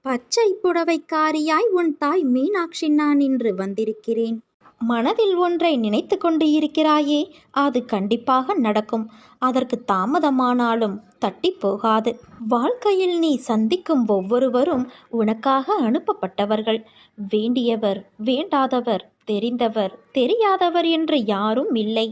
பச்சை புடவைக்காரியாய் உன் தாய் மீனாட்சி நான் இன்று வந்திருக்கிறேன். மனதில் ஒன்றை நினைத்து கொண்டு இருக்கிறாயே, அது கண்டிப்பாக நடக்கும். அதற்கு தாமதமானாலும் தட்டி போகாது. வாழ்க்கையில் நீ சந்திக்கும் ஒவ்வொருவரும் உனக்காக அனுப்பப்பட்டவர்கள். வேண்டியவர் வேண்டாதவர், தெரிந்தவர் தெரியாதவர் என்று யாரும் இல்லை.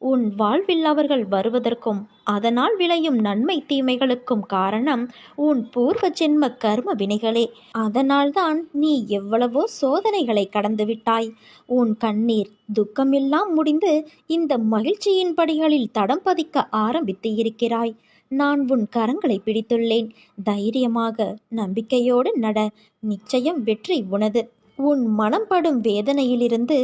உன் வாழ்வில் அவர்கள் வருவதற்கும் அதனால் விளையும் நன்மை தீமைகளுக்கும் காரணம் உன் பூர்வ ஜென்ம கர்ம வினைகளே. அதனால்தான் நீ எவ்வளவோ சோதனைகளை கடந்து விட்டாய். உன் கண்ணீர் துக்கமெல்லாம் முடிந்து இந்த மகிழ்ச்சியின் படிகளில் தடம் பதிக்க ஆரம்பித்து இருக்கிறாய். நான் உன் கரங்களை பிடித்துள்ளேன். தைரியமாக நம்பிக்கையோடு நட. நிச்சயம் வெற்றி உனது. உன் மனம் படும் வேதனையிலிருந்து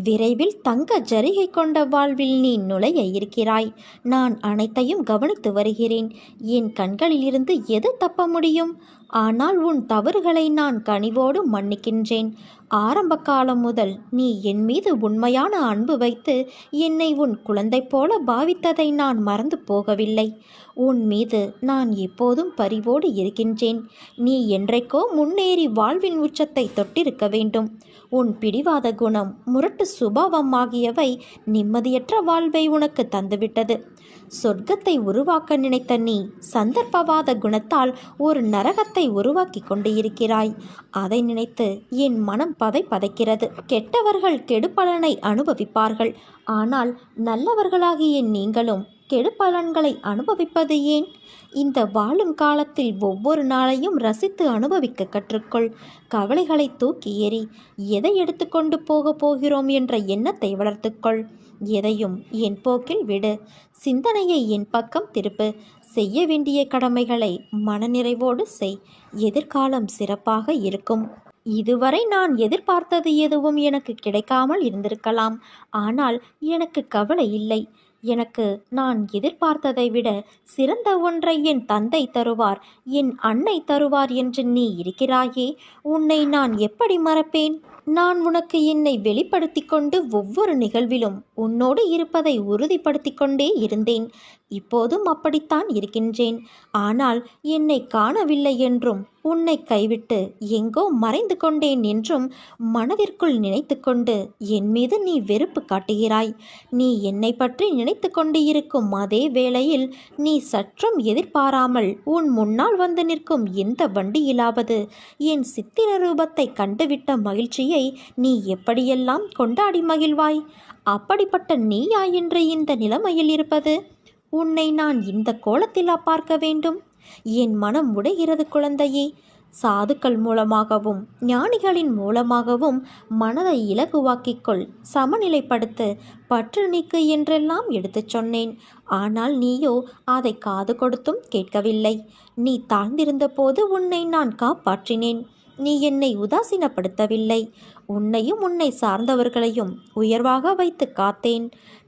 விரைவில் தங்க ஜரிகை கொண்ட வாழ்வில் நீ நுழைய இருக்கிறாய். நான் அனைத்தையும் கவனித்து வருகிறேன். என் கண்களிலிருந்து எது தப்ப முடியும்? ஆனால் உன் தவறுகளை நான் கனிவோடு மன்னிக்கின்றேன். ஆரம்ப காலம் முதல் நீ என் மீது உண்மையான அன்பு வைத்து என்னை உன் குழந்தை போல பாவித்ததை நான் மறந்து போகவில்லை. உன் மீது நான் எப்போதும் பரிவோடு இருக்கின்றேன். நீ என்றைக்கோ முன்னேறி வாழ்வின் உச்சத்தை தொட்டிருக்க வேண்டும். உன் பிடிவாத குணம், முரட்டு சுபாவம் ஆகியவை நிம்மதியற்ற வாழ்வை உனக்கு தந்துவிட்டது. சொர்க்கத்தை உருவாக்க நினைத்த நீ சந்தர்ப்பவாத குணத்தால் ஒரு நரகத்தை உருவாக்கி கொண்டு இருக்கிறாய். அதை நினைத்து என் மனம் பதைக்கிறது. கெட்டவர்கள் கெடுபலனை அனுபவிப்பார்கள். ஆனால் நல்லவர்களாகிய நீங்களும் கெடுபலன்களை அனுபவிப்பது ஏன்? இந்த வாழும் காலத்தில் ஒவ்வொரு நாளையும் ரசித்து அனுபவிக்க கற்றுக்கொள். கவலைகளை தூக்கி எறி. எதை எடுத்துக்கொண்டு போகிறோம் என்ற எண்ணத்தை வளர்த்துக்கொள். எதையும் என் போக்கில் விடு. சிந்தனையை என் பக்கம் திருப்பு. செய்ய வேண்டிய கடமைகளை மனநிறைவோடு செய். எதிர்காலம் சிறப்பாக இருக்கும். இதுவரை நான் எதிர்பார்த்தது எதுவும் எனக்கு கிடைக்காமல் இருந்திருக்கலாம். ஆனால் எனக்கு கவலை இல்லை. எனக்கு நான் எதிர்பார்த்ததை விட சிறந்த ஒன்றை என் தந்தை தருவார், என் அன்னை தருவார் என்று நீ இருக்கிறாயே, உன்னை நான் எப்படி மறப்பேன்? நான் உனக்கு என்னை வெளிப்படுத்தி கொண்டு ஒவ்வொரு நிகழ்விலும் உன்னோடு இருப்பதை உறுதிப்படுத்தி கொண்டே இருந்தேன். இப்போதும் அப்படித்தான் இருக்கின்றேன். ஆனால் என்னை காணவில்லை என்றும் உன்னை கைவிட்டு எங்கோ மறைந்து கொண்டேன் என்றும் மனதிற்குள் நினைத்து கொண்டு என் மீது நீ வெறுப்பு காட்டுகிறாய். நீ என்னை பற்றி நினைத்து கொண்டு இருக்கும் அதே வேளையில் நீ சற்றும் எதிர்பாராமல் உன் முன்னால் வந்து நிற்கும் எந்த வண்டியிலாவது என் சித்திர ரூபத்தை கண்டுவிட்ட மகிழ்ச்சியை நீ எப்படியெல்லாம் கொண்டாடி மகிழ்வாய்? அப்படிப்பட்ட நீயா என்று இந்த நிலைமையில் இருப்பது? உன்னை நான் இந்த கோலத்திலா பார்க்க வேண்டும்? என் மனம் உடைகிறது குழந்தையே. சாதுக்கள் மூலமாகவும் ஞானிகளின் மூலமாகவும் மனதை இலகுவாக்கிக்கொள், சமநிலைப்படுத்து, பற்று நீக்கு என்றெல்லாம் எடுத்துச் சொன்னேன். ஆனால் நீயோ அதை காது கொடுத்தும் கேட்கவில்லை. நீ தாழ்ந்திருந்த போது உன்னை நான் காப்பாற்றினேன். நீ என்னை உதாசீனப்படுத்தவில்லை. உன்னையும் உன்னை சார்ந்தவர்களையும் உயர்வாக வைத்து காத்தேன்.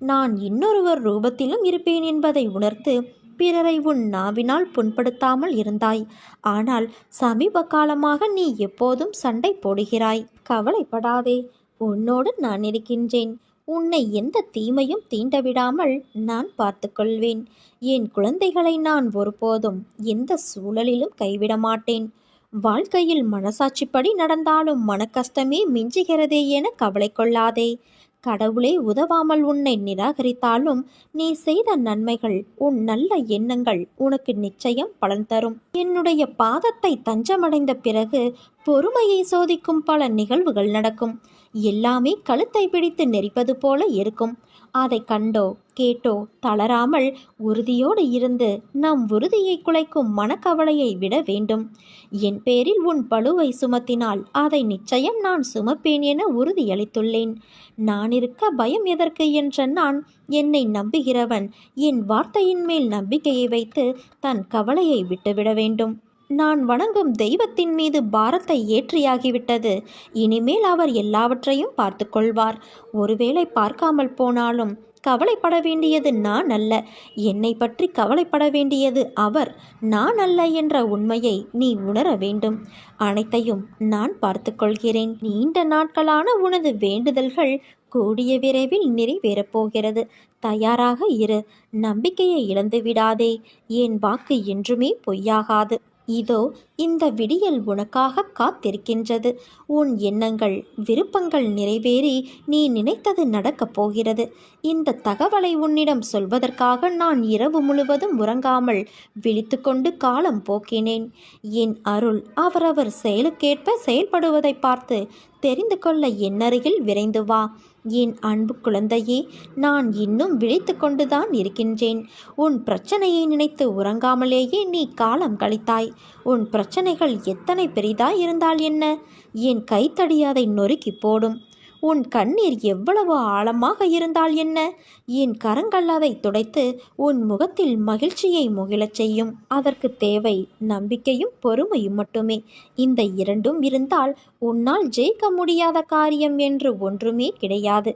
நான் இன்னொருவர் ரூபத்திலும் இருப்பேன் என்பதை உணர்த்து பிறரை உன் நாவினால் புண்படுத்தாமல் இருந்தாய். ஆனால் சமீப காலமாக நீ எப்போதும் சண்டை போடுகிறாய். கவலைப்படாதே, உன்னோடு நான் இருக்கின்றேன். உன்னை எந்த தீமையும் தீண்டவிடாமல் நான் பார்த்து கொள்வேன். என் குழந்தைகளை நான் ஒருபோதும் எந்த சூழலிலும் கைவிட மாட்டேன். வாழ்க்கையில் மனசாட்சிப்படி நடந்தாலும் மனக்கஷ்டமே மிஞ்சுகிறதே என கவலை கொள்ளாதே. கடவுளே உதவாமல் உன்னை நிராகரித்தாலும் நீ செய்த நன்மைகள், உன் நல்ல எண்ணங்கள் உனக்கு நிச்சயம் பலன் தரும். என்னுடைய பாதத்தை தஞ்சமடைந்த பிறகு பொறுமையை சோதிக்கும் பல நிகழ்வுகள் நடக்கும். எல்லாமே கழுத்தை பிடித்து நெரிப்பது போல இருக்கும். அதை கண்டோ கேட்டோ தளராமல் உறுதியோடு இருந்து நம் உறுதியை குலைக்கும் மனக்கவலையை விட வேண்டும். என் பேரில் உன் பளுவை சுமத்தினால் அதை நிச்சயம் நான் சுமப்பேன் என உறுதியளித்துள்ளேன். நான் இருக்க பயம் எதற்கு என்ற நான் என்னை நம்புகிறவன் என் வார்த்தையின் மேல் நம்பிக்கையை வைத்து தன் கவலையை விட்டுவிட வேண்டும். நான் வணங்கும் தெய்வத்தின் மீது பாரத்தை ஏற்றியாகிவிட்டது. இனிமேல் அவர் எல்லாவற்றையும் பார்த்து கொள்வார். ஒருவேளை பார்க்காமல் போனாலும் கவலைப்பட வேண்டியது நான் அல்ல. என்னை பற்றி கவலைப்பட வேண்டியது அவர், நான் அல்ல என்ற உண்மையை நீ உணர வேண்டும். அனைத்தையும் நான் பார்த்து கொள்கிறேன். நீண்ட நாட்களான உனது வேண்டுதல்கள் கூடிய விரைவில் நிறைவேறப் போகிறது. தயாராக இரு. நம்பிக்கையை இழந்து விடாதே. என் வாக்கு என்றுமே பொய்யாகாது. இதோ இந்த விடியல் உனக்காக காத்திருக்கின்றது. உன் எண்ணங்கள் விருப்பங்கள் நிறைவேறி நீ நினைத்தது நடக்கப் போகிறது. இந்த தகவலை உன்னிடம் சொல்வதற்காக நான் இரவு முழுவதும் உறங்காமல் விழித்து கொண்டு காலம் போக்கினேன். என் அருள் அவரவர் செயலுக்கேற்ப செயல்படுவதை பார்த்து தெரிந்து கொள்ள என்னருகில் விரைந்து வா. என் அன்பு குழந்தையே, நான் இன்னும் விழித்து கொண்டுதான் இருக்கின்றேன். உன் பிரச்சனையை நினைத்து உறங்காமலேயே நீ காலம் கழித்தாய். உன் பிரச்சனைகள் எத்தனை பெரிதாய் இருந்தால் என்ன? என் கைத்தடி அதை நொறுக்கி போடும். உன் கண்ணீர் எவ்வளவு ஆழமாக இருந்தால் என்ன? என் கரங்கள் அதை துடைத்து உன் முகத்தில் மகிழ்ச்சியை முகிழச் செய்யும். அதற்கு தேவை நம்பிக்கையும் பொறுமையும் மட்டுமே. இந்த இரண்டும் இருந்தால் உன்னால் ஜெயிக்க முடியாத காரியம் என்று ஒன்றுமே கிடையாது.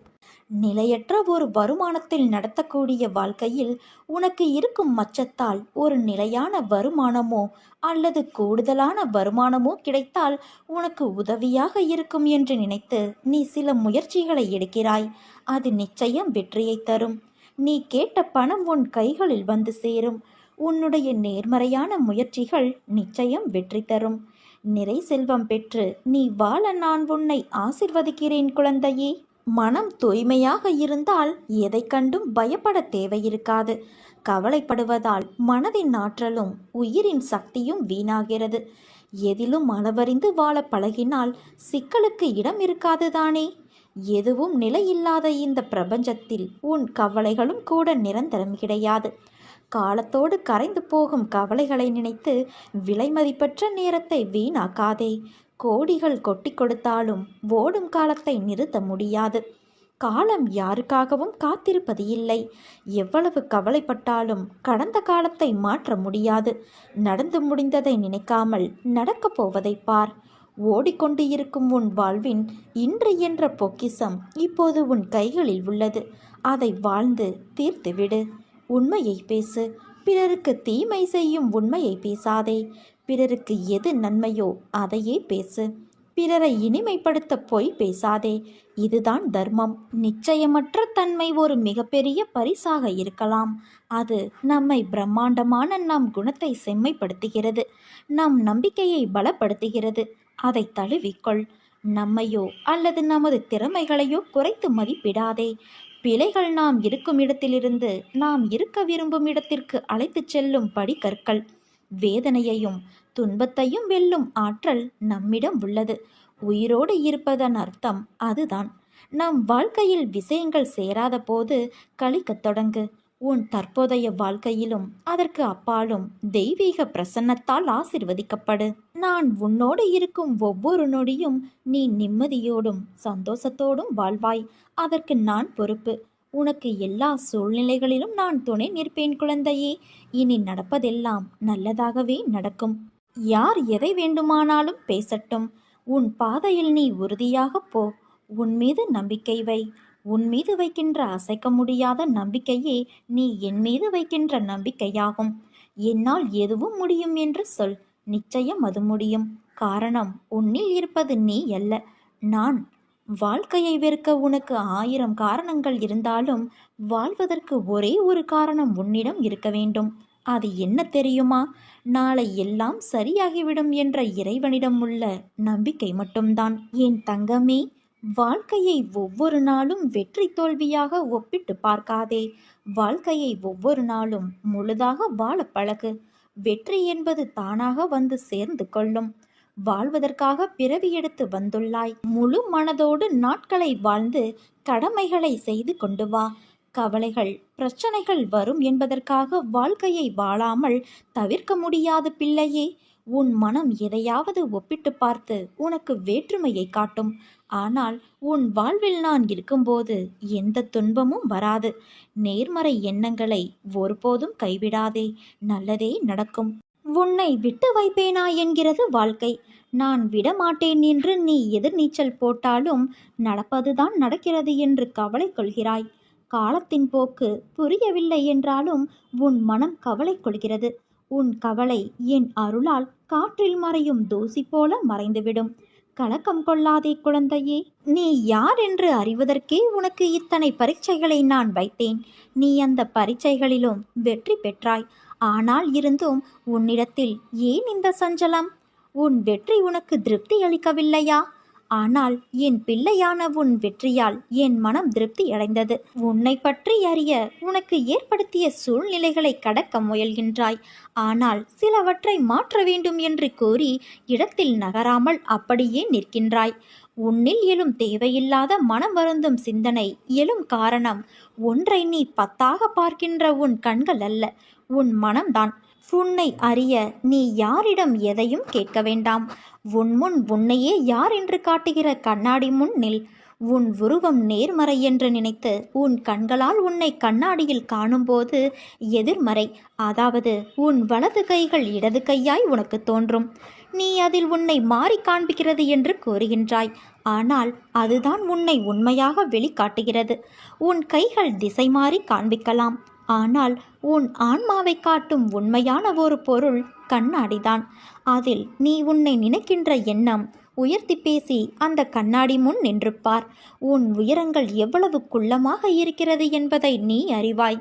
நிலையற்ற ஒரு வருமானத்தில் நடத்தக்கூடிய வாழ்க்கையில் உனக்கு இருக்கும் மச்சத்தால் ஒரு நிலையான வருமானமோ அல்லது கூடுதலான வருமானமோ கிடைத்தால் உனக்கு உதவியாக இருக்கும் என்று நினைத்து நீ சில முயற்சிகளை எடுக்கிறாய். அது நிச்சயம் வெற்றியை தரும். நீ கேட்ட பணம் உன் கைகளில் வந்து சேரும். உன்னுடைய நேர்மறையான முயற்சிகள் நிச்சயம் வெற்றி தரும். நிறை செல்வம் பெற்று நீ வாழ நான் உன்னை ஆசிர்வதிக்கிறேன் குழந்தையே. மனம் தூய்மையாக இருந்தால் எதை கண்டும் பயப்பட தேவையிருக்காது. கவலைப்படுவதால் மனதின் ஆற்றலும் உயிரின் சக்தியும் வீணாகிறது. எதிலும் அளவறிந்து வாழ பழகினால் சிக்கலுக்கு இடம் இருக்காதுதானே? எதுவும் நிலையில்லாத இந்த பிரபஞ்சத்தில் உன் கவலைகளும் கூட நிரந்தரம் கிடையாது. காலத்தோடு கரைந்து போகும் கவலைகளை நினைத்து விலைமதிப்பற்ற நேரத்தை வீணாக்காதே. கோடிகள் கொட்டி கொடுத்தாலும் ஓடும் காலத்தை நிறுத்த முடியாது. காலம் யாருக்காகவும் காத்திருப்பது இல்லை. எவ்வளவு கவலைப்பட்டாலும் கடந்த காலத்தை மாற்ற முடியாது. நடந்து முடிந்ததை நினைக்காமல் நடக்கப் போவதை பார். ஓடிக்கொண்டு இருக்கும் உன் வாழ்வின் இன்று என்ற பொக்கிஷம் இப்போது உன் கைகளில் உள்ளது. அதை வாழ்ந்து தீர்த்துவிடு. உண்மையை பேசு. பிறருக்கு தீமை செய்யும் உண்மையை பேசாதே. பிறருக்கு எது நன்மையோ அதையே பேசு. பிறரை இனிமைப்படுத்த பொய் பேசாதே. இதுதான் தர்மம். நிச்சயமற்ற தன்மை ஒரு மிகப்பெரிய பரிசாக இருக்கலாம். அது நம்மை பிரம்மாண்டமான நம் குணத்தை செம்மைப்படுத்துகிறது. நம் நம்பிக்கையை பலப்படுத்துகிறது. அதை தழுவிக்கொள். நம்மையோ அல்லது நமது திறமைகளையோ குறைத்து மதிப்பிடாதே. பிழைகள் நாம் இருக்கும் இடத்திலிருந்து நாம் இருக்க விரும்பும் இடத்திற்கு அழைத்துச் செல்லும் படிக்கற்கள். வேதனையையும் துன்பத்தையும் வெல்லும் ஆற்றல் நம்மிடம் உள்ளது. உயிரோடு இருப்பதன் அர்த்தம் அதுதான். நம் வாழ்க்கையில் விஷயங்கள் சேராத போது கழிக்கத் தொடங்கு. உன் தற்போதைய வாழ்க்கையிலும் அதற்கு அப்பாலும் தெய்வீக பிரசன்னத்தால் ஆசிர்வதிக்கப்படு. நான் உன்னோடு இருக்கும் ஒவ்வொரு நொடியும் நீ நிம்மதியோடும் சந்தோஷத்தோடும் வாழ்வாய். அதற்கு நான் பொறுப்பு. உனக்கு எல்லா சூழ்நிலைகளிலும் நான் துணை நிற்பேன் குழந்தையே. இனி நடப்பதெல்லாம் நல்லதாகவே நடக்கும். யார் எதை வேண்டுமானாலும் பேசட்டும். உன் பாதையில் நீ உறுதியாக போ. உன் மீது நம்பிக்கை வை. உன் மீது வைக்கின்ற அசைக்க முடியாத நம்பிக்கையே நீ என் மீது வைக்கின்ற நம்பிக்கையாகும். என்னால் எதுவும் முடியும் என்று சொல். நிச்சயம் அது முடியும். காரணம் உன்னில் இருப்பது நீ அல்ல, நான். வாழ்க்கையை வெறுக்க உனக்கு 1000 காரணங்கள் இருந்தாலும் வாழ்வதற்கு ஒரே ஒரு காரணம் உன்னிடம் இருக்க வேண்டும். அது என்ன தெரியுமா? நாளை எல்லாம் சரியாகிவிடும் என்ற இறைவனிடம் உள்ள நம்பிக்கை மட்டும்தான். என் தங்கமே, வாழ்க்கையை ஒவ்வொரு நாளும் வெற்றி தோல்வியாக ஒப்பிட்டு பார்க்காதே. வாழ்க்கையை ஒவ்வொரு நாளும் முழுதாக வாழ பழகு. வெற்றி என்பது தானாக வந்து சேர்ந்து கொள்ளும். வாழ்வதற்காக பிறவி எடுத்து வந்துள்ளாய். முழு மனதோடு நாட்களை வாழ்ந்து கடமைகளை செய்து கொண்டு வா. கவலைகள் பிரச்சனைகள் வரும் என்பதற்காக வாழ்க்கையை வாழாமல் தவிர்க்க முடியாது பிள்ளையே. உன் மனம் எதையாவது ஒப்பிட்டு பார்த்து உனக்கு வேற்றுமையை காட்டும். ஆனால் உன் வாழ்வில் நான் இருக்கும்போது எந்த துன்பமும் வராது. நேர்மறை எண்ணங்களை ஒருபோதும் கைவிடாதே. நல்லதே நடக்கும். உன்னை விட்டு வைப்பேனா என்கிறது வாழ்க்கை. நான் விடமாட்டேன் என்று நீ எதிர்நீச்சல் போட்டாலும் நடப்பதுதான் நடக்கிறது என்று கவலை கொள்கிறாய். காலத்தின் போக்கு புரியவில்லை என்றாலும் உன் மனம் கவலை கொள்கிறது. உன் கவலை என் அருளால் காற்றில் மறையும் தூசி போல மறைந்துவிடும். கலக்கம் கொள்ளாதே குழந்தையே. நீ யார் என்று அறிவதற்கே உனக்கு இத்தனை பரீட்சைகளை நான் வைத்தேன். நீ அந்த பரீட்சைகளிலும் வெற்றி பெற்றாய். ஆனால் இருந்தும் உன்னிடத்தில் ஏன் இந்த சஞ்சலம்? உன் வெற்றி உனக்கு திருப்தி அளிக்கவில்லையா? ஆனால் என் பிள்ளையான உன் வெற்றியால் என் மனம் திருப்தி அடைந்தது. உன்னை பற்றி அறிய உனக்கு ஏற்படுத்திய சூழ்நிலைகளை கடக்க முயல்கின்றாய். ஆனால் சிலவற்றை மாற்ற வேண்டும் என்று கூறி இடத்தில் நகராமல் அப்படியே நிற்கின்றாய். உன்னில் எழும் தேவையில்லாத மனம் வருந்தும் சிந்தனை எழும் காரணம் ஒன்றை நீ 10ஆக பார்க்கின்ற உன் கண்கள் அல்ல, உன் மனம்தான். உன்னை அறிய நீ யாரிடம் எதையும் கேட்க வேண்டாம். உன் முன் உன்னையே யார் என்று காட்டுகிற கண்ணாடி முன் நில். உன் உருவம் நேர்மறை என்று நினைத்து உன் கண்களால் உன்னை கண்ணாடியில் காணும்போது எதிர்மறை, அதாவது உன் வலது கைகள் இடது கையாய் உனக்கு தோன்றும். நீ அதில் உன்னை மாறி காண்பிக்கிறது என்று கூறுகின்றாய். ஆனால் அதுதான் உன்னை உண்மையாக வெளிக்காட்டுகிறது. உன் கைகள் திசை மாறி காண்பிக்கலாம், ஆனால் உன் ஆன்மாவை காட்டும் உண்மையான ஒரு பொருள் கண்ணாடிதான். அதில் நீ உன்னை நினைக்கின்ற எண்ணம் உயர்த்தி பேசி அந்த கண்ணாடி முன் நின்று பார். உன் உயரங்கள் எவ்வளவு குள்ளமாக இருக்கிறது என்பதை நீ அறிவாய்.